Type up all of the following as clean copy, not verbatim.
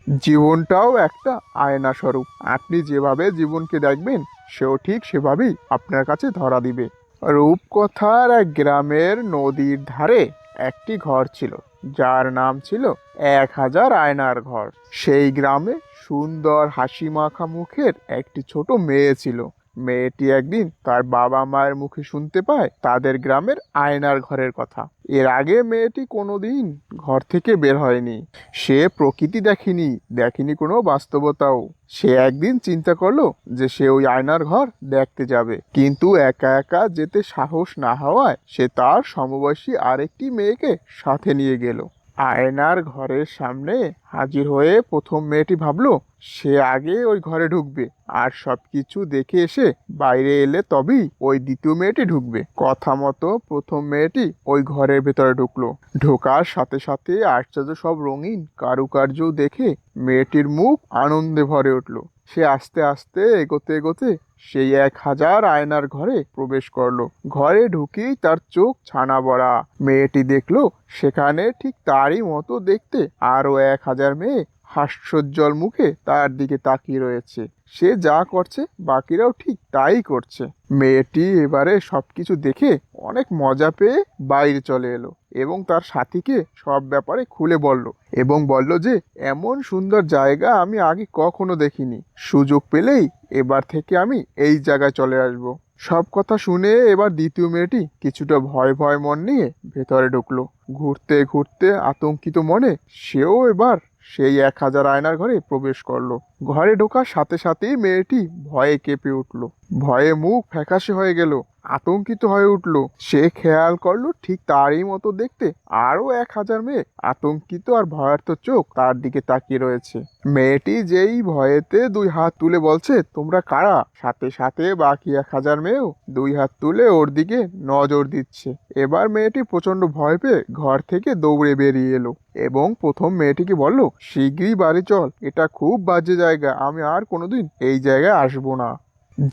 জীবনটাও একটা আয়না স্বরূপ। আপনি যেভাবে জীবনকে দেখবেন, সেও ঠিক সেভাবেই আপনার কাছে ধরা দিবে। রূপকথার এক গ্রামের নদীর ধারে একটি ঘর ছিল, যার নাম ছিল 1000 আয়নার ঘর। সেই গ্রামে সুন্দর হাসি মাখা মুখের একটি ছোট মেয়ে ছিল। মেয়েটি একদিন তার বাবা মায়ের মুখে শুনতে পায় তাদের গ্রামের আয়নার ঘরের কথা। এর আগে মেয়েটি কোনোদিন ঘর থেকে বের হয়নি। সে প্রকৃতি দেখেনি, দেখেনি কোনো বাস্তবতাও। সে একদিন চিন্তা করলো যে সে ওই আয়নার ঘর দেখতে যাবে, কিন্তু একা একা যেতে সাহস না হওয়ায় সে তার সমবয়সী আরেকটি মেয়েকে সাথে নিয়ে গেল। আয়নার ঘরের সামনে হাজির হয়ে প্রথম মেয়েটি ভাবলো সে আগে ওই ঘরে ঢুকবে, আর সবকিছু দেখে এসে বাইরে এলে তবেই ওই দ্বিতীয় মেয়েটি ঢুকবে। কথা মতো প্রথম মেয়েটি ওই ঘরের ভেতরে ঢুকলো। ঢোকার সাথে সাথে আশ্চর্য সব রঙিন কারুকার্য দেখে মেয়েটির মুখ আনন্দে ভরে উঠলো। সে আস্তে আস্তে এগোতে এগোতে সেই 1000 আয়নার ঘরে প্রবেশ করলো। ঘরে ঢুকেই তার চোখ ছানা বড়া। মেয়েটি দেখলো সেখানে ঠিক তারই মতো দেখতে আরো 1000 মেয়ে হাস্যোজ্জ্বল মুখে তার দিকে তাকিয়ে রয়েছে। সে যা করছে বাকিরাও ঠিক তাই করছে। মেয়েটি এবারে সবকিছু দেখে অনেক মজা পেয়ে বাইরে চলে এলো এবং তার সাথীকে সব ব্যাপারে খুলে বলল, এবং বলল যে এমন সুন্দর জায়গা আমি আগে কখনো দেখিনি। সুযোগ পেলেই এবার থেকে আমি এই জায়গায় চলে আসব। সব কথা শুনে এবার দ্বিতীয় মেয়েটি কিছুটা ভয় ভয় মন নিয়ে ভেতরে ঢুকলো। ঘুরতে ঘুরতে আতঙ্কিত মনে সেও এবার সেই 1000 আয়নার ঘরে প্রবেশ করলো। ঘরে ঢোকার সাথে সাথেই মেয়েটি ভয়ে কেঁপে উঠলো। ভয়ে মুখ ফ্যাকাশে হয়ে গেল, আতঙ্কিত হয়ে উঠলো। সে খেয়াল করলো ঠিক তারই মতো দেখতে আরো 1000 মেয়ে আতঙ্কিত আর ভয়ার্ত চোখ তার দিকে তাকিয়ে রয়েছে। মেয়েটি যেই ভয়েতে 2 হাত তুলে বলছে তোমরা কারা, সাথে সাথে বাকি 1000 মেয়েও 2 হাত তুলে ওর দিকে নজর দিচ্ছে। এবার মেয়েটি প্রচন্ড ভয় পেয়ে ঘর থেকে দৌড়ে বেরিয়ে এলো এবং প্রথম মেয়েটিকে বলল, শিগগিরই বাড়ি চল, এটা খুব বাজে জায়গা, আমি আর কোনোদিন এই জায়গায় আসবো না।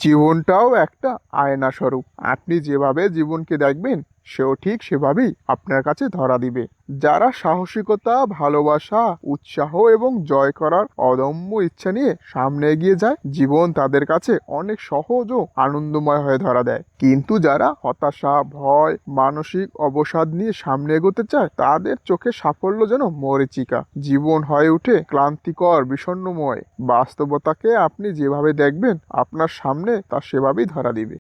জীবনটাও একটা আয়না স্বরূপ। আপনি যেভাবে জীবনকে দেখবেন, সেও ঠিক সেভাবেই আপনার কাছে ধরা দিবে। যারা সাহসিকতা, ভালোবাসা, উৎসাহ এবং জয় করার অদম্য ইচ্ছা নিয়ে সামনে এগিয়ে যায়, জীবন তাদের কাছে অনেক সহজ ও আনন্দময় হয়ে ধরা দেয়। কিন্তু যারা হতাশা, ভয়, মানসিক অবসাদ নিয়ে সামনে এগোতে চায়, তাদের চোখে সাফল্য যেন মরীচিকা। জীবন হয়ে ওঠে ক্লান্তিকর, বিষণ্ণময়। বাস্তবতাকে আপনি যেভাবে দেখবেন, আপনার সামনে তা সেভাবেই ধরা দিবে।